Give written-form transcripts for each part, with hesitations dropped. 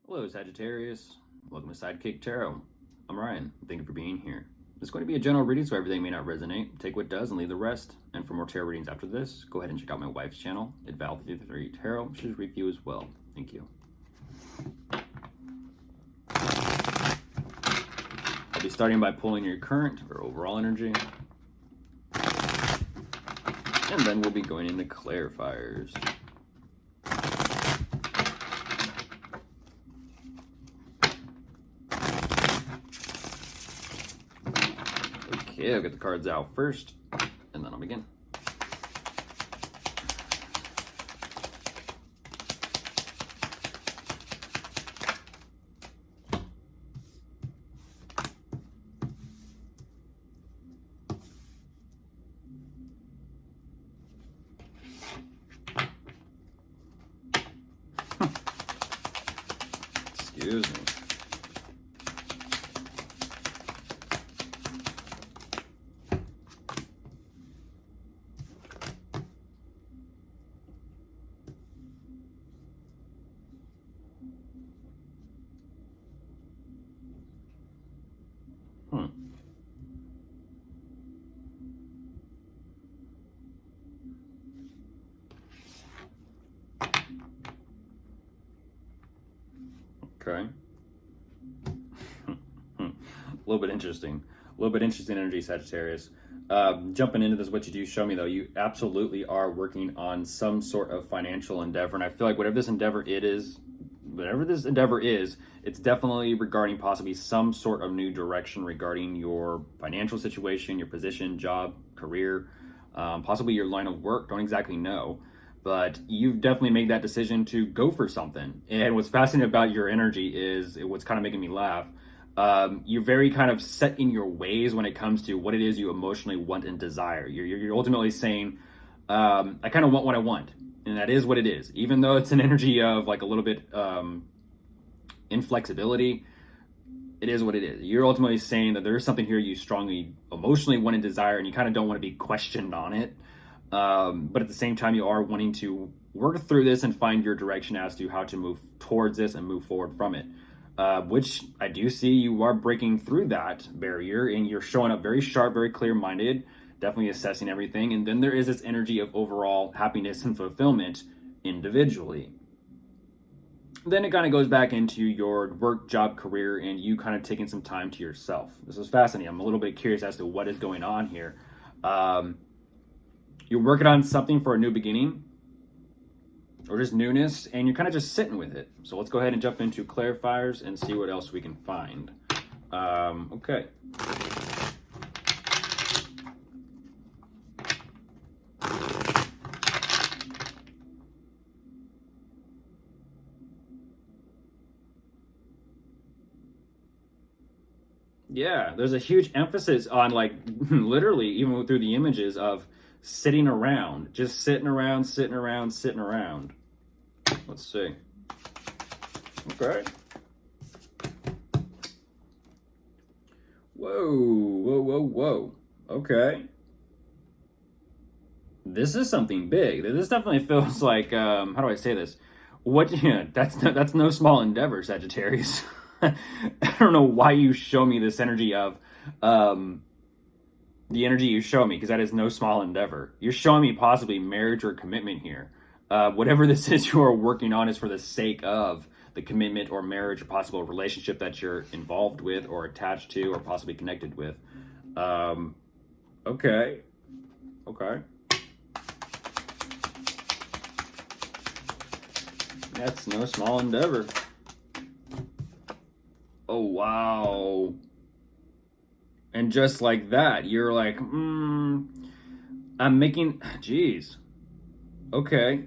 Hello, Sagittarius. Welcome to Sidekick Tarot. I'm Ryan. Thank you for being here. It's going to be a general reading, so everything may not resonate. Take what does and leave the rest. And for more tarot readings after this, go ahead and check out my wife's channel at Val53 Tarot. She's review as well. Thank you. I'll be starting by pulling your current or overall energy. And then we'll be going into clarifiers. Okay, I'll get the cards out first, and then I'll begin. Excuse me. Okay. A little bit interesting. A little bit interesting energy, Sagittarius. Jumping into this, what you do show me, though, you absolutely are working on some sort of financial endeavor. And I feel like whatever this endeavor is, it's definitely regarding possibly some sort of new direction regarding your financial situation, your position, job, career, possibly your line of work. Don't exactly know. But you've definitely made that decision to go for something. And what's fascinating about your energy is what's kind of making me laugh. You're very kind of set in your ways when it comes to what it is you emotionally want and desire. You're ultimately saying, I kind of want what I want. And that is what it is. Even though it's an energy of like a little bit inflexibility, it is what it is. You're ultimately saying that there's something here you strongly emotionally want and desire, and you kind of don't want to be questioned on it. But at the same time, you are wanting to work through this and find your direction as to how to move towards this and move forward from it. Which I do see you are breaking through that barrier, and you're showing up very sharp, very clear-minded, definitely assessing everything. And then there is this energy of overall happiness and fulfillment individually. Then it kind of goes back into your work, job, career, and you kind of taking some time to yourself. This is fascinating. I'm a little bit curious as to what is going on here. You're working on something for a new beginning or just newness, and you're kind of just sitting with it. So let's go ahead and jump into clarifiers and see what else we can find. Okay. Yeah, there's a huge emphasis on, like, literally, even through the images of sitting around, just sitting around, sitting around, sitting around. Let's see. Okay. Whoa, whoa, whoa, whoa. Okay. This is something big. This definitely feels like, how do I say this? That's no small endeavor, Sagittarius. I don't know why you show me this energy of the energy you show me, because that is no small endeavor. You're showing me possibly marriage or commitment here. Whatever this is you are working on is for the sake of the commitment or marriage or possible relationship that you're involved with or attached to or possibly connected with. Okay. Okay. That's no small endeavor. Oh, wow. And just like that, you're like, I'm making, geez. Okay.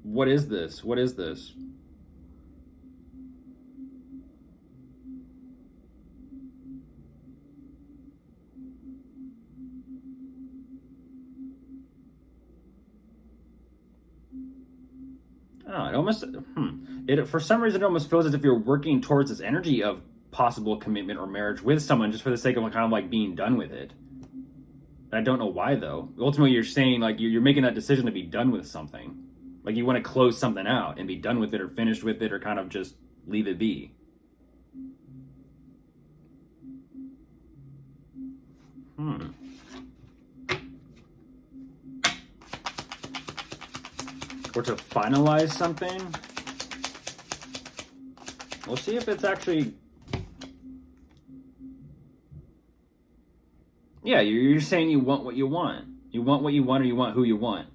What is this? What is this? Oh, it almost, for some reason, it almost feels as if you're working towards this energy of possible commitment or marriage with someone just for the sake of kind of like being done with it. And I don't know why, though. Ultimately, you're saying like you're making that decision to be done with something. Like you want to close something out and be done with it or finished with it or kind of just leave it be. Or to finalize something. We'll see if it's actually... Yeah, you're saying you want what you want. You want what you want, or you want who you want.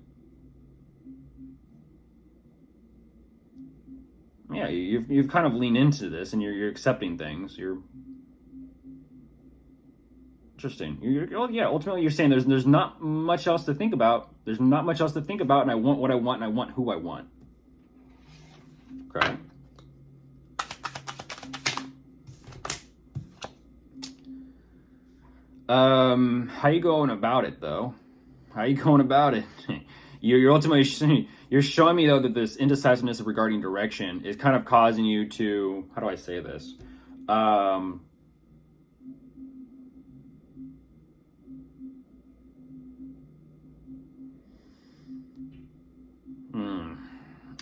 Yeah, you've kind of leaned into this, and you're accepting things. You're interesting. Yeah. Ultimately, you're saying there's not much else to think about. There's not much else to think about, and I want what I want, and I want who I want. Okay. How you going about it though? How you going about it? You're ultimately you're showing me though that this indecisiveness regarding direction is kind of causing you to, how do I say this?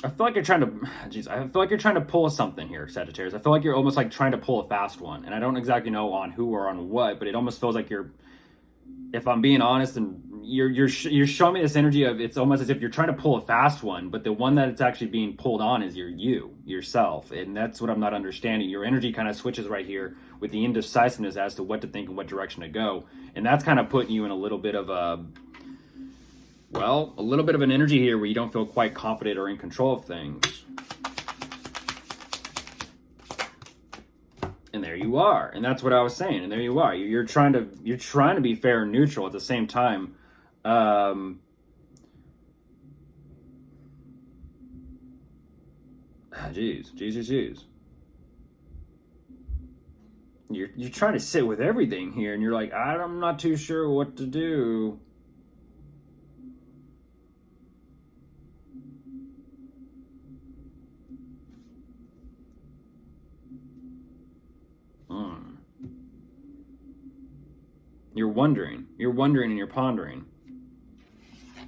I feel like you're trying to, geez, I feel like you're trying to pull something here, Sagittarius. I feel like you're almost like trying to pull a fast one, and I don't exactly know on who or on what, but it almost feels like you're, if I'm being honest, and you're showing me this energy of, it's almost as if you're trying to pull a fast one, but the one that it's actually being pulled on is yourself, and that's what I'm not understanding. Your energy kind of switches right here with the indecisiveness as to what to think and what direction to go, and that's kind of putting you in a little bit of a, well, a little bit of an energy here where you don't feel quite confident or in control of things. And there you are. And that's what I was saying. And there you are. You're trying to be fair and neutral at the same time. Jeez. You're trying to sit with everything here, and you're like, I'm not too sure what to do. You're wondering and you're pondering.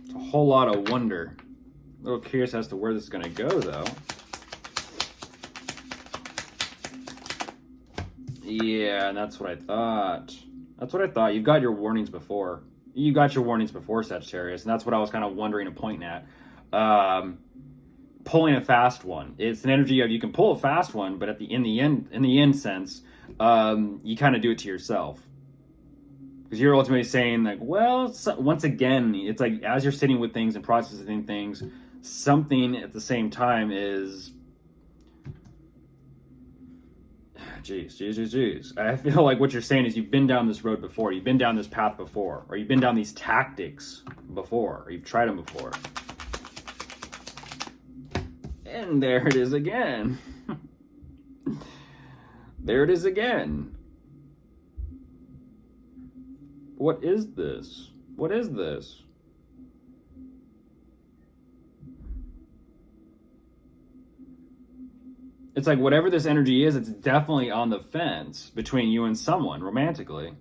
It's a whole lot of wonder. A little curious as to where this is going to go, though. Yeah, and that's what I thought. You've got your warnings before. Sagittarius, and that's what I was kind of wondering and pointing at. Pulling a fast one. It's an energy of, you can pull a fast one, but in the end sense, you kind of do it to yourself. Because you're ultimately saying, like, well, once again, it's like as you're sitting with things and processing things, something at the same time is, jeez. I feel like what you're saying is you've been down this road before, you've been down this path before, or you've been down these tactics before, or you've tried them before. And there it is again. There it is again. What is this? What is this? It's like whatever this energy is, it's definitely on the fence between you and someone romantically.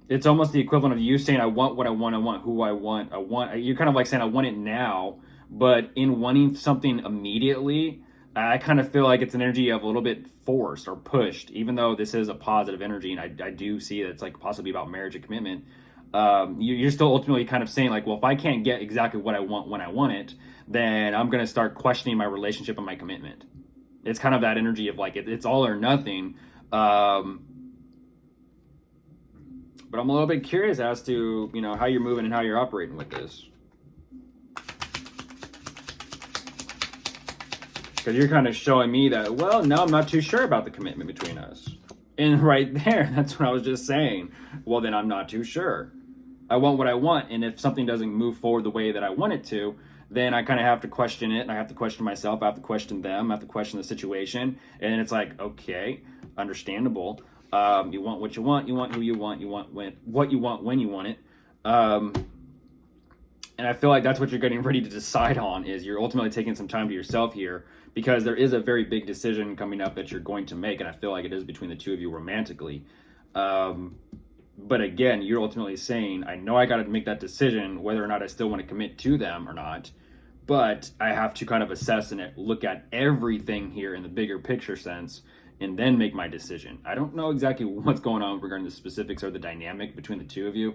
It's almost the equivalent of you saying, I want what I want, I want who I want, you're kind of like saying, I want it now, but in wanting something immediately, I kind of feel like it's an energy of a little bit forced or pushed, even though this is a positive energy, and I do see that it's like possibly about marriage and commitment. You're still ultimately kind of saying, like, well, if I can't get exactly what I want when I want it, then I'm going to start questioning my relationship and my commitment. It's kind of that energy of like, it's all or nothing. But I'm a little bit curious as to, how you're moving and how you're operating with this. Because you're kind of showing me that, well, no, I'm not too sure about the commitment between us. And right there, that's what I was just saying. Well, then I'm not too sure. I want what I want, and if something doesn't move forward the way that I want it to, then I kind of have to question it, and I have to question myself, I have to question them, I have to question the situation, and it's like, okay, understandable. You want what you want who you want what you want when you want it. And I feel like that's what you're getting ready to decide on, is you're ultimately taking some time to yourself here, because there is a very big decision coming up that you're going to make, and I feel like it is between the two of you romantically. But again, you're ultimately saying, I know I got to make that decision whether or not I still want to commit to them or not, but I have to kind of assess and look at everything here in the bigger picture sense and then make my decision. I don't know exactly what's going on regarding the specifics or the dynamic between the two of you,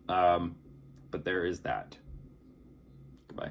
but there is that. Goodbye.